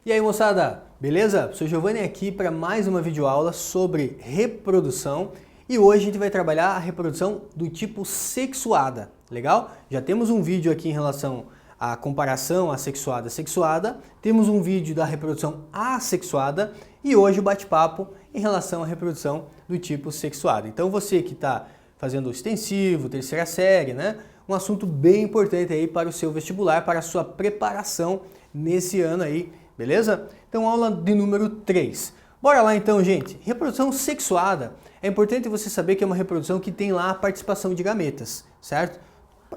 E aí, moçada, beleza? Sou Giovanni aqui para mais uma videoaula sobre reprodução e hoje a gente vai trabalhar a reprodução do tipo sexuada, legal? Já temos um vídeo aqui em relação à comparação assexuada-sexuada, temos um vídeo da reprodução assexuada e hoje o bate-papo em relação à reprodução do tipo sexuada. Então você que está fazendo o extensivo, terceira série, né? Um assunto bem importante aí para o seu vestibular, para a sua preparação nesse ano aí. Beleza? Então, aula de número 3. Bora lá então, gente. Reprodução sexuada. É importante você saber que é uma reprodução que tem lá a participação de gametas, certo?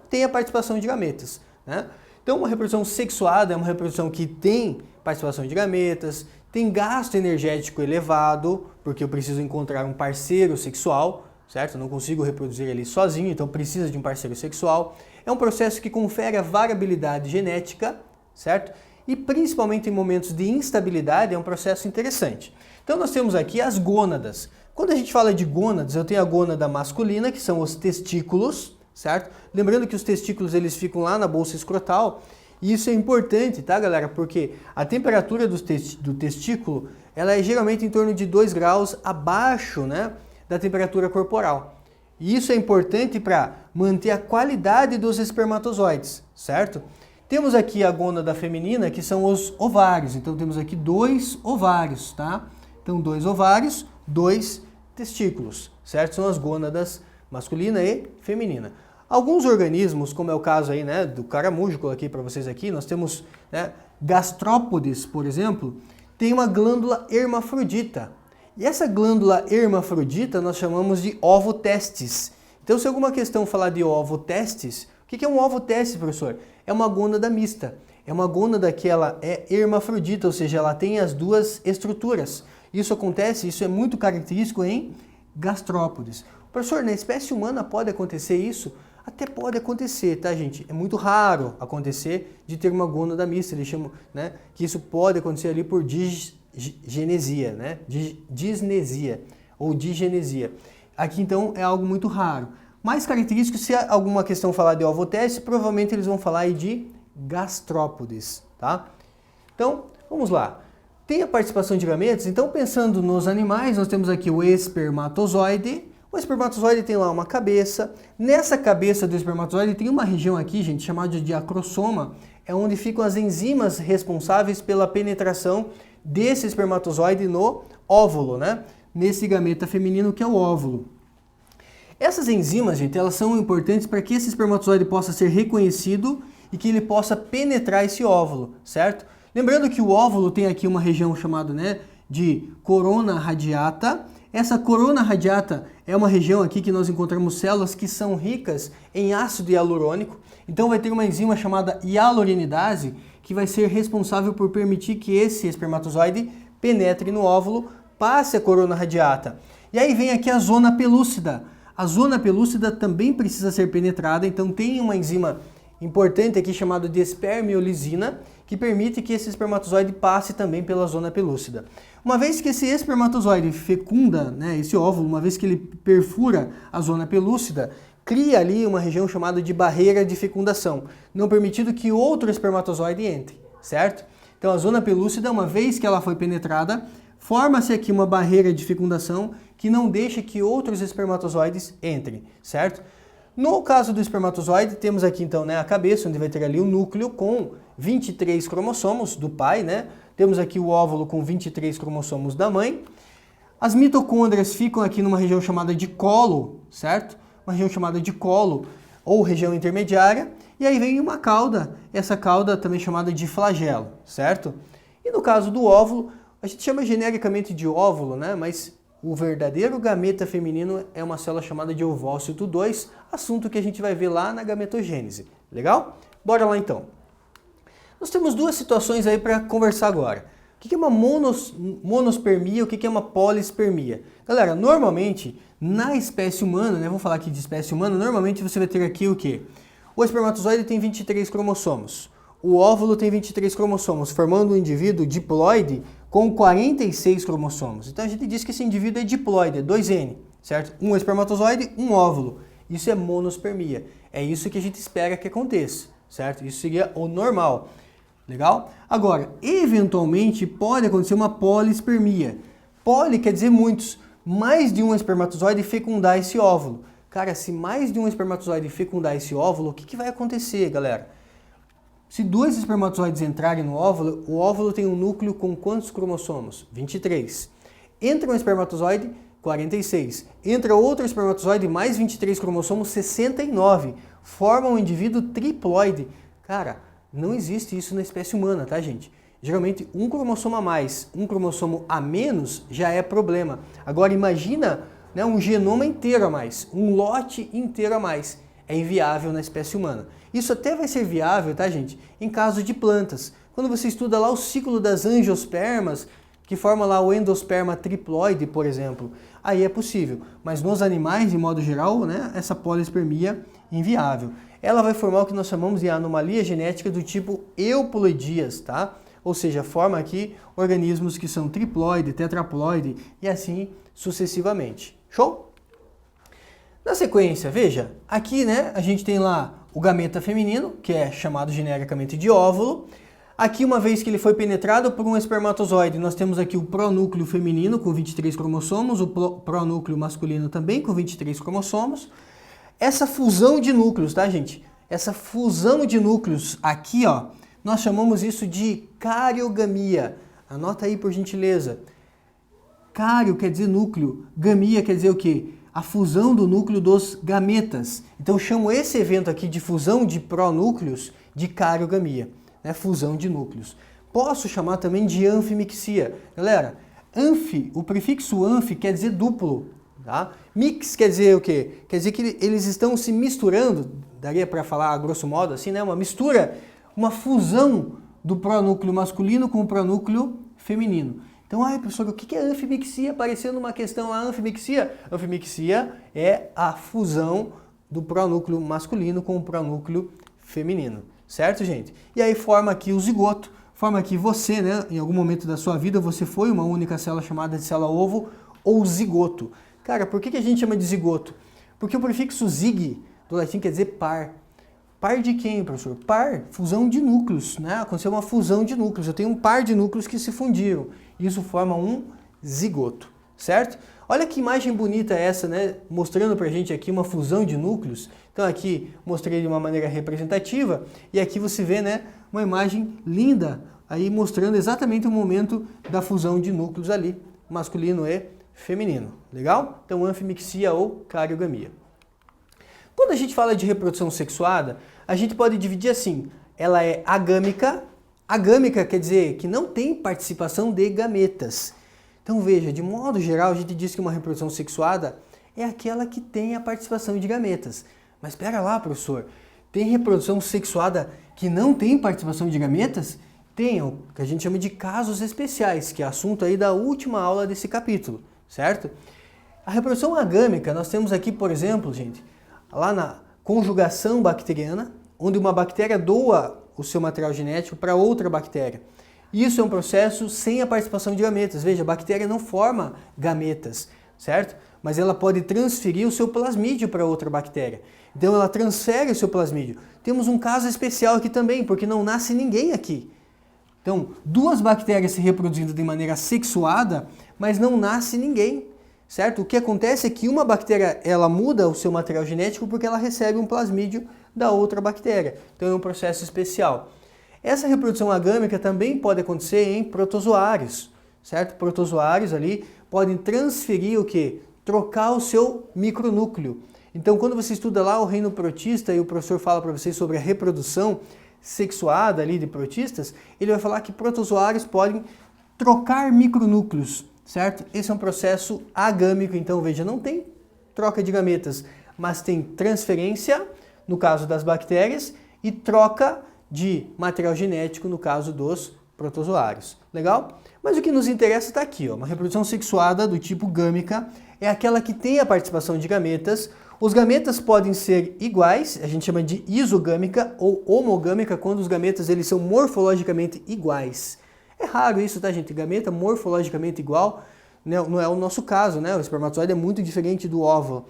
Tem a participação de gametas, né? Então, uma reprodução sexuada é uma reprodução que tem participação de gametas, tem gasto energético elevado, porque eu preciso encontrar um parceiro sexual, certo? Eu não consigo reproduzir ele sozinho, então precisa de um parceiro sexual. É um processo que confere a variabilidade genética, certo? E principalmente em momentos de instabilidade é um processo interessante. Então nós temos aqui as gônadas. Quando a gente fala de gônadas, eu tenho a gônada masculina, que são os testículos, certo? Lembrando que os testículos eles ficam lá na bolsa escrotal, e isso é importante, tá, galera? Porque a temperatura do testículo, ela é geralmente em torno de 2 graus abaixo, né, da temperatura corporal. E isso é importante para manter a qualidade dos espermatozoides, certo? Temos aqui a gônada feminina, que são os ovários. Então temos aqui 2 ovários, tá? Então 2 ovários, 2 testículos, certo? São as gônadas masculina e feminina. Alguns organismos, como é o caso aí, né, do caramujo, coloquei para vocês aqui, nós temos, né, gastrópodes, por exemplo, tem uma glândula hermafrodita. E essa glândula hermafrodita nós chamamos de ovotestes. Então se alguma questão falar de ovotestes, o que é um ovoteste, professor? É uma gônada mista. É uma gônada que ela é hermafrodita, ou seja, ela tem as duas estruturas. Isso acontece, isso é muito característico em gastrópodes. Professor, na espécie humana pode acontecer isso? Até pode acontecer, tá, gente? É muito raro acontecer de ter uma gônada mista. Eles chamam, né, que isso pode acontecer ali por disgenesia, né? Disnesia ou digenesia. Aqui, então, é algo muito raro. Mais característico, se alguma questão falar de ovoteste, provavelmente eles vão falar aí de gastrópodes, tá? Então, vamos lá. Tem a participação de gametas, então pensando nos animais, nós temos aqui o espermatozoide. O espermatozoide tem lá uma cabeça. Nessa cabeça do espermatozoide tem uma região aqui, gente, chamada de acrossoma, é onde ficam as enzimas responsáveis pela penetração desse espermatozoide no óvulo, né? Nesse gameta feminino que é o óvulo. Essas enzimas, gente, elas são importantes para que esse espermatozoide possa ser reconhecido e que ele possa penetrar esse óvulo, certo? Lembrando que o óvulo tem aqui uma região chamada, né, de corona radiata. Essa corona radiata é uma região aqui que nós encontramos células que são ricas em ácido hialurônico. Então vai ter uma enzima chamada hialuronidase que vai ser responsável por permitir que esse espermatozoide penetre no óvulo, passe a corona radiata. E aí vem aqui a zona pelúcida. A zona pelúcida também precisa ser penetrada, então tem uma enzima importante aqui chamada de espermiolisina, que permite que esse espermatozoide passe também pela zona pelúcida. Uma vez que esse espermatozoide fecunda, né, esse óvulo, uma vez que ele perfura a zona pelúcida, cria ali uma região chamada de barreira de fecundação, não permitindo que outro espermatozoide entre, certo? Então a zona pelúcida, uma vez que ela foi penetrada, forma-se aqui uma barreira de fecundação que não deixa que outros espermatozoides entrem, certo? No caso do espermatozoide, temos aqui então, né, a cabeça, onde vai ter ali o núcleo com 23 cromossomos do pai, né? Temos aqui o óvulo com 23 cromossomos da mãe. As mitocôndrias ficam aqui numa região chamada de colo, certo? Uma região chamada de colo ou região intermediária. E aí vem uma cauda, essa cauda também chamada de flagelo, certo? E no caso do óvulo, a gente chama genericamente de óvulo, né? Mas o verdadeiro gameta feminino é uma célula chamada de ovócito 2, assunto que a gente vai ver lá na gametogênese. Legal? Bora lá então. Nós temos duas situações aí para conversar agora. O que é uma monospermia e o que é uma polispermia? Galera, normalmente, na espécie humana, né? Vamos falar aqui de espécie humana, normalmente você vai ter aqui o quê? O espermatozoide tem 23 cromossomos. O óvulo tem 23 cromossomos, formando um indivíduo diploide com 46 cromossomos. Então a gente diz que esse indivíduo é diploide, é 2N, certo? Um espermatozoide, um óvulo. Isso é monospermia. É isso que a gente espera que aconteça, certo? Isso seria o normal. Legal? Agora, eventualmente pode acontecer uma polispermia. Poli quer dizer muitos, mais de um espermatozoide fecundar esse óvulo. Cara, se mais de um espermatozoide fecundar esse óvulo, o que vai acontecer, galera? Se 2 espermatozoides entrarem no óvulo, o óvulo tem um núcleo com quantos cromossomos? 23. Entra um espermatozoide, 46. Entra outro espermatozoide, mais 23 cromossomos, 69. Forma um indivíduo triploide. Cara, não existe isso na espécie humana, tá, gente? Geralmente, um cromossomo a mais, um cromossomo a menos já é problema. Agora, imagina, né, um genoma inteiro a mais, um lote inteiro a mais. É inviável na espécie humana. Isso até vai ser viável, tá, gente, em caso de plantas. Quando você estuda lá o ciclo das angiospermas, que forma lá o endosperma triploide, por exemplo, aí é possível. Mas nos animais, de modo geral, né, essa polispermia é inviável. Ela vai formar o que nós chamamos de anomalia genética do tipo euploidias, tá? Ou seja, forma aqui organismos que são triploide, tetraploide e assim sucessivamente. Show? Na sequência, veja, aqui, né, a gente tem lá o gameta feminino, que é chamado genericamente de óvulo. Aqui, uma vez que ele foi penetrado por um espermatozoide, nós temos aqui o pronúcleo feminino com 23 cromossomos, o pronúcleo masculino também com 23 cromossomos. Essa fusão de núcleos, tá, gente? Essa fusão de núcleos aqui, ó, nós chamamos isso de cariogamia. Anota aí, por gentileza. Cário quer dizer núcleo, gamia quer dizer o quê? A fusão do núcleo dos gametas. Então, eu chamo esse evento aqui de fusão de pronúcleos de cariogamia, né? Fusão de núcleos. Posso chamar também de anfimixia. Galera, o prefixo anfi quer dizer duplo, tá? Mix quer dizer o quê? Quer dizer que eles estão se misturando, daria para falar a grosso modo assim, né? Uma mistura, uma fusão do pronúcleo masculino com o pronúcleo feminino. Então, professor, o que é anfimixia? Aparecendo uma questão lá, anfimixia. Anfimixia é a fusão do pronúcleo masculino com o pronúcleo feminino. Certo, gente? E aí forma aqui o zigoto. Forma aqui você, né? Em algum momento da sua vida, você foi uma única célula chamada de célula-ovo ou zigoto. Cara, por que a gente chama de zigoto? Porque o prefixo zig, do latim, quer dizer par. Par de quem, professor? Par, fusão de núcleos, né? Aconteceu uma fusão de núcleos. Eu tenho um par de núcleos que se fundiram. Isso forma um zigoto, certo? Olha que imagem bonita essa, né? Mostrando pra gente aqui uma fusão de núcleos. Então aqui mostrei de uma maneira representativa e aqui você vê, né, uma imagem linda aí mostrando exatamente o momento da fusão de núcleos ali, masculino e feminino. Legal? Então anfimixia ou cariogamia. Quando a gente fala de reprodução sexuada, a gente pode dividir assim, ela é agâmica. Agâmica quer dizer que não tem participação de gametas. Então veja, de modo geral a gente diz que uma reprodução sexuada é aquela que tem a participação de gametas. Mas espera lá, professor, tem reprodução sexuada que não tem participação de gametas? Tem, o que a gente chama de casos especiais, que é assunto aí da última aula desse capítulo, certo? A reprodução agâmica, nós temos aqui, por exemplo, gente, lá na conjugação bacteriana, onde uma bactéria doa o seu material genético para outra bactéria. Isso é um processo sem a participação de gametas. Veja, a bactéria não forma gametas, certo? Mas ela pode transferir o seu plasmídio para outra bactéria. Então ela transfere o seu plasmídio. Temos um caso especial aqui também, porque não nasce ninguém aqui. Então, 2 bactérias se reproduzindo de maneira sexuada, mas não nasce ninguém. Certo? O que acontece é que uma bactéria ela muda o seu material genético porque ela recebe um plasmídio da outra bactéria. Então é um processo especial. Essa reprodução agâmica também pode acontecer em protozoários, certo? Protozoários ali podem transferir o quê? Trocar o seu micronúcleo. Então quando você estuda lá o reino protista e o professor fala para vocês sobre a reprodução sexuada ali de protistas, ele vai falar que protozoários podem trocar micronúcleos. Certo? Esse é um processo agâmico, então veja, não tem troca de gametas, mas tem transferência, no caso das bactérias, e troca de material genético, no caso dos protozoários. Legal? Mas o que nos interessa está aqui, ó, uma reprodução sexuada do tipo gâmica é aquela que tem a participação de gametas. Os gametas podem ser iguais, a gente chama de isogâmica ou homogâmica, quando os gametas eles são morfologicamente iguais. É raro isso, tá, gente? Gameta morfologicamente igual, não é o nosso caso, né? O espermatozoide é muito diferente do óvulo.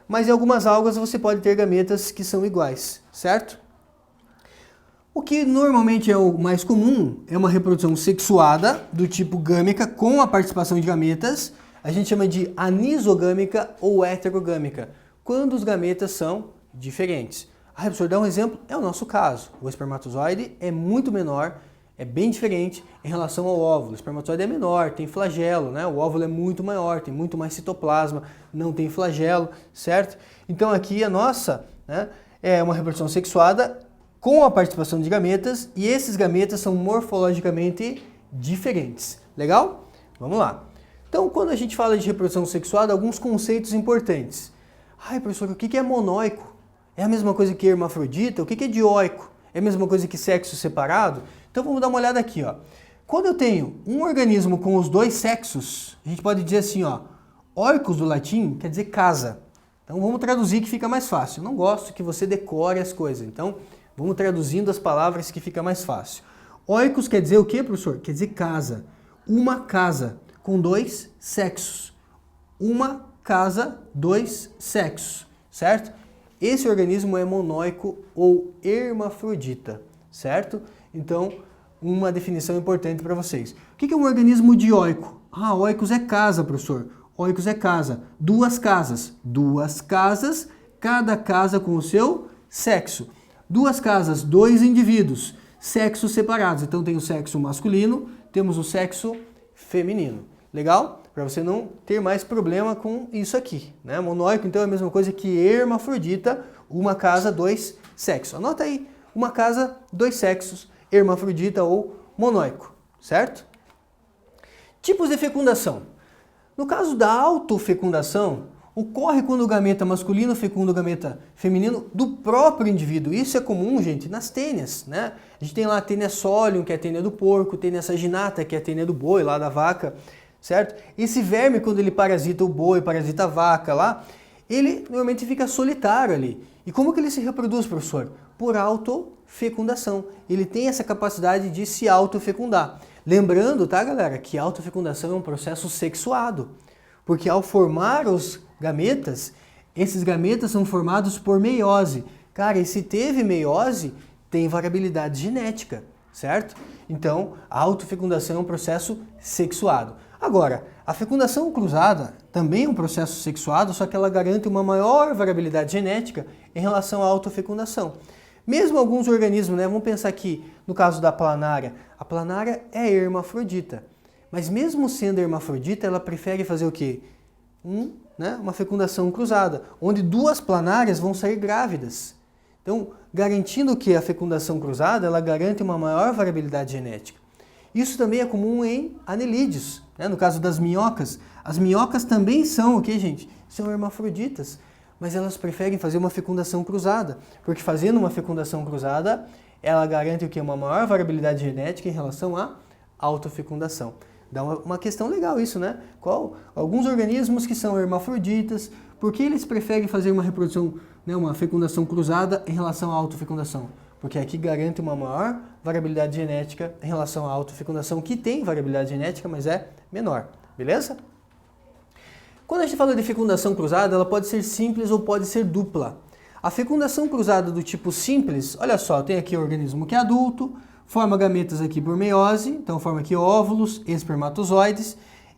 Mas em algumas algas você pode ter gametas que são iguais, certo? O que normalmente é o mais comum é uma reprodução sexuada do tipo gâmica com a participação de gametas. A gente chama de anisogâmica ou heterogâmica, quando os gametas são diferentes. Ah, professor, dá um exemplo, é o nosso caso. O espermatozoide é muito menor, é bem diferente em relação ao óvulo. O espermatozoide é menor, tem flagelo, né? O óvulo é muito maior, tem muito mais citoplasma, não tem flagelo, certo? Então aqui a nossa, né, é uma reprodução sexuada com a participação de gametas, e esses gametas são morfologicamente diferentes. Legal? Vamos lá. Então, quando a gente fala de reprodução sexuada, alguns conceitos importantes. Ai, professor, o que é monóico? É a mesma coisa que hermafrodita? O que é dioico? É a mesma coisa que sexo separado? Então, vamos dar uma olhada aqui, ó. Quando eu tenho um organismo com os dois sexos, a gente pode dizer assim, ó, oikos do latim quer dizer casa. Então, vamos traduzir que fica mais fácil. Eu não gosto que você decore as coisas, então vamos traduzindo as palavras que fica mais fácil. Oikos quer dizer o quê, professor? Quer dizer casa. Uma casa com dois sexos. Uma casa, dois sexos, certo? Esse organismo é monóico ou hermafrodita, certo? Então, uma definição importante para vocês. O que é um organismo dioico? Ah, oikos é casa, professor. Oikos é casa. Duas casas. Duas casas, cada casa com o seu sexo. Duas casas, dois indivíduos, sexos separados. Então tem o sexo masculino, temos o sexo feminino. Legal? Para você não ter mais problema com isso aqui, né? Monóico, então, é a mesma coisa que hermafrodita, uma casa, dois sexos. Anota aí, uma casa, dois sexos, hermafrodita ou monóico, certo? Tipos de fecundação. No caso da autofecundação, ocorre quando o gameta masculino fecunda o gameta feminino do próprio indivíduo. Isso é comum, gente, nas tênias, né? A gente tem lá a tênia solium, que é a tênia do porco, tênia saginata, que é a tênia do boi, lá da vaca, certo? Esse verme, quando ele parasita o boi, parasita a vaca lá, ele normalmente fica solitário ali. E como que ele se reproduz, professor? Por autofecundação. Ele tem essa capacidade de se autofecundar. Lembrando, tá, galera, que a autofecundação é um processo sexuado. Porque ao formar os gametas, esses gametas são formados por meiose. Cara, e se teve meiose, tem variabilidade genética, certo? Então, a autofecundação é um processo sexuado. Agora, a fecundação cruzada também é um processo sexuado, só que ela garante uma maior variabilidade genética em relação à autofecundação. Mesmo alguns organismos, né, vamos pensar aqui no caso da planária. A planária é hermafrodita. Mas mesmo sendo hermafrodita, ela prefere fazer o quê? Uma fecundação cruzada, onde duas planárias vão sair grávidas. Então, garantindo que a fecundação cruzada, ela garante uma maior variabilidade genética. Isso também é comum em anelídeos, né? No caso das minhocas. As minhocas também são o quê, gente? São hermafroditas, mas elas preferem fazer uma fecundação cruzada, porque fazendo uma fecundação cruzada, ela garante o quê? Uma maior variabilidade genética em relação à autofecundação. Dá uma questão legal isso, né? Alguns organismos que são hermafroditas, por que eles preferem fazer uma reprodução, né, uma fecundação cruzada em relação à autofecundação? Porque aqui garante uma maior variabilidade genética em relação à autofecundação, que tem variabilidade genética, mas é menor. Beleza? Quando a gente fala de fecundação cruzada, ela pode ser simples ou pode ser dupla. A fecundação cruzada do tipo simples, olha só, tem aqui o organismo que é adulto, forma gametas aqui por meiose, então forma aqui óvulos, espermatozoides.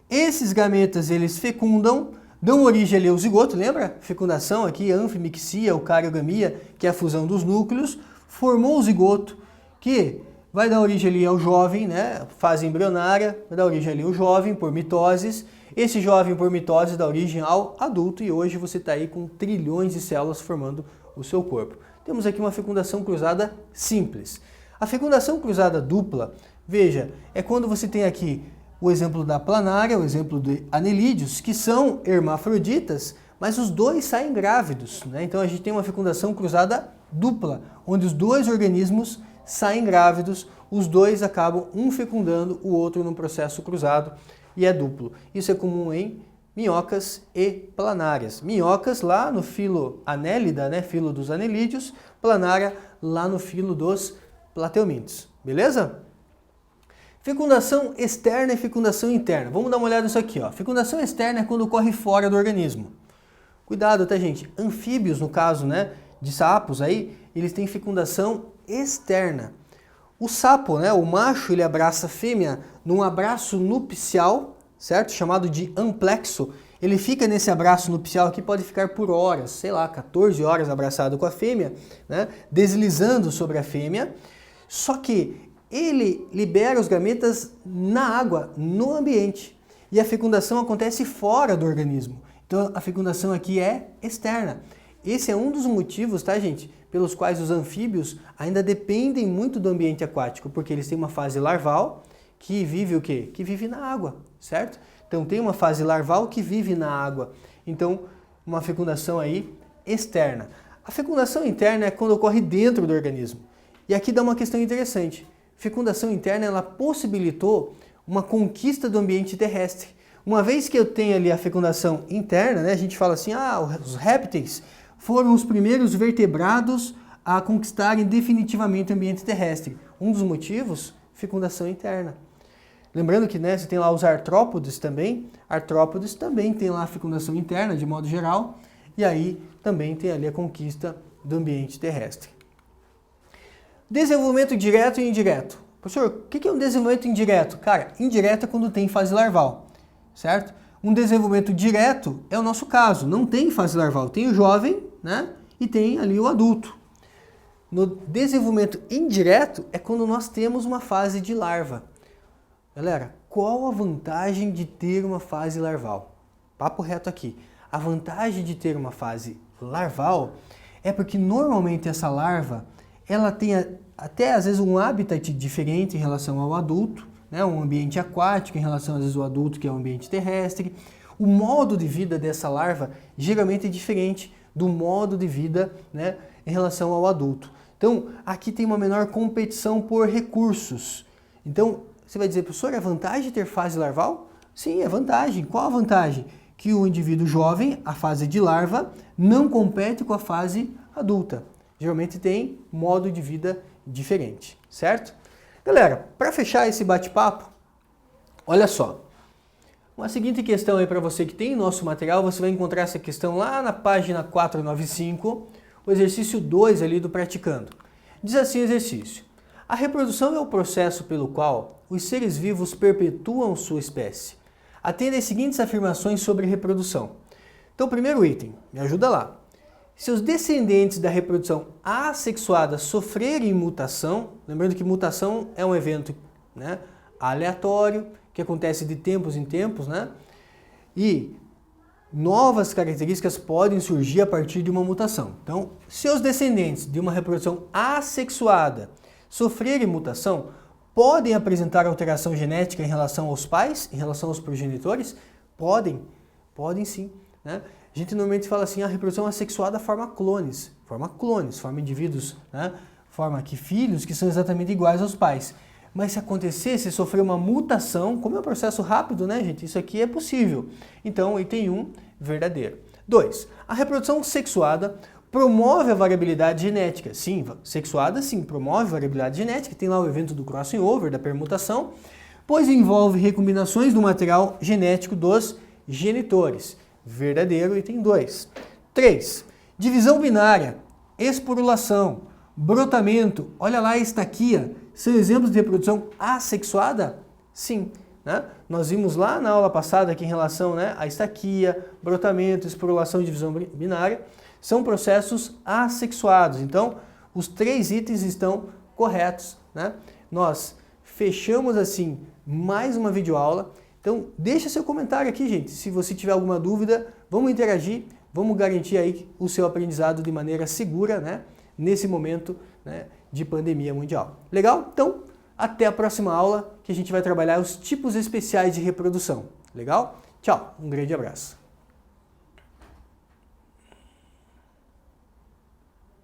Esses gametas, eles fecundam, dão origem ali ao zigoto, lembra? Fecundação aqui, anfimixia, eucariogamia, que é a fusão dos núcleos. Formou o zigoto, que vai dar origem ali ao jovem, né? Fase embrionária, vai dar origem ali ao jovem por mitoses. Esse jovem por mitose dá origem ao adulto e hoje você está aí com trilhões de células formando o seu corpo. Temos aqui uma fecundação cruzada simples. A fecundação cruzada dupla, veja, é quando você tem aqui o exemplo da planária, o exemplo de anelídeos, que são hermafroditas, mas os dois saem grávidos, né? Então a gente tem uma fecundação cruzada dupla, onde os dois organismos saem grávidos, os dois acabam um fecundando o outro num processo cruzado e é duplo. Isso é comum em minhocas e planárias. Minhocas lá no filo Annelida, né, filo dos anelídeos, planária lá no filo dos plateumintos. Beleza? Fecundação externa e fecundação interna. Vamos dar uma olhada nisso aqui, ó. Fecundação externa é quando ocorre fora do organismo. Cuidado, tá, gente? Anfíbios, no caso, né, de sapos aí, eles têm fecundação externa. O sapo, né, o macho, ele abraça a fêmea num abraço nupcial, certo? Chamado de amplexo. Ele fica nesse abraço nupcial aqui, pode ficar por horas, sei lá, 14 horas abraçado com a fêmea, né, deslizando sobre a fêmea. Só que ele libera os gametas na água, no ambiente. E a fecundação acontece fora do organismo. Então a fecundação aqui é externa. Esse é um dos motivos, tá, gente, pelos quais os anfíbios ainda dependem muito do ambiente aquático, porque eles têm uma fase larval que vive o quê? Que vive na água, certo? Então tem uma fase larval que vive na água. Então uma fecundação aí externa. A fecundação interna é quando ocorre dentro do organismo. E aqui dá uma questão interessante. Fecundação interna, ela possibilitou uma conquista do ambiente terrestre. Uma vez que eu tenho ali a fecundação interna, né, a gente fala assim, os répteis foram os primeiros vertebrados a conquistarem definitivamente o ambiente terrestre. Um dos motivos, fecundação interna. Lembrando que, né, você tem lá os artrópodes também tem lá a fecundação interna, de modo geral, e aí também tem ali a conquista do ambiente terrestre. Desenvolvimento direto e indireto. Professor, o que é um desenvolvimento indireto? Cara, indireto é quando tem fase larval, certo? Um desenvolvimento direto é o nosso caso, não tem fase larval, tem o jovem, né, e tem ali o adulto. No desenvolvimento indireto é quando nós temos uma fase de larva. Galera, qual a vantagem de ter uma fase larval? Papo reto aqui. A vantagem de ter uma fase larval é porque normalmente essa larva, ela tem até às vezes um habitat diferente em relação ao adulto, né? Um ambiente aquático em relação às vezes ao adulto, que é o ambiente terrestre. O modo de vida dessa larva geralmente é diferente do modo de vida, né, em relação ao adulto. Então, aqui tem uma menor competição por recursos. Então, você vai dizer, professor, é vantagem ter fase larval? Sim, é vantagem. Qual a vantagem? Que o indivíduo jovem, a fase de larva, não compete com a fase adulta. Geralmente tem modo de vida diferente, certo? Galera, para fechar esse bate-papo, olha só. Uma seguinte questão aí para você que tem nosso material, você vai encontrar essa questão lá na página 495, o exercício 2 ali do Praticando. Diz assim o exercício: a reprodução é o processo pelo qual os seres vivos perpetuam sua espécie. Atenda às seguintes afirmações sobre reprodução. Então, primeiro item, me ajuda lá. Se os descendentes da reprodução assexuada sofrerem mutação, lembrando que mutação é um evento, né, aleatório, que acontece de tempos em tempos, né, e novas características podem surgir a partir de uma mutação. Então, se os descendentes de uma reprodução assexuada sofrerem mutação, podem apresentar alteração genética em relação aos pais, em relação aos progenitores? Podem sim, né? A gente normalmente fala assim, a reprodução assexuada forma clones, forma indivíduos, né? Forma aqui filhos que são exatamente iguais aos pais. Mas se acontecer, se sofrer uma mutação, como é um processo rápido, né, gente? Isso aqui é possível. Então, item 1, verdadeiro. 2. A reprodução sexuada promove a variabilidade genética. Sim, sexuada sim, promove a variabilidade genética. Tem lá o evento do crossing over, da permutação, pois envolve recombinações do material genético dos genitores. Verdadeiro, item 2. 3. Divisão binária, esporulação, brotamento, olha lá a estaquia, são exemplos de reprodução assexuada? Sim. Né? Nós vimos lá na aula passada aqui em relação, né, a estaquia, brotamento, esporulação e divisão binária, são processos assexuados. Então, os 3 itens estão corretos. Né? Nós fechamos assim mais uma videoaula. Então, deixa seu comentário aqui, gente. Se você tiver alguma dúvida, vamos interagir, vamos garantir aí o seu aprendizado de maneira segura, né, nesse momento, né, de pandemia mundial. Legal? Então, até a próxima aula, que a gente vai trabalhar os tipos especiais de reprodução. Legal? Tchau, um grande abraço.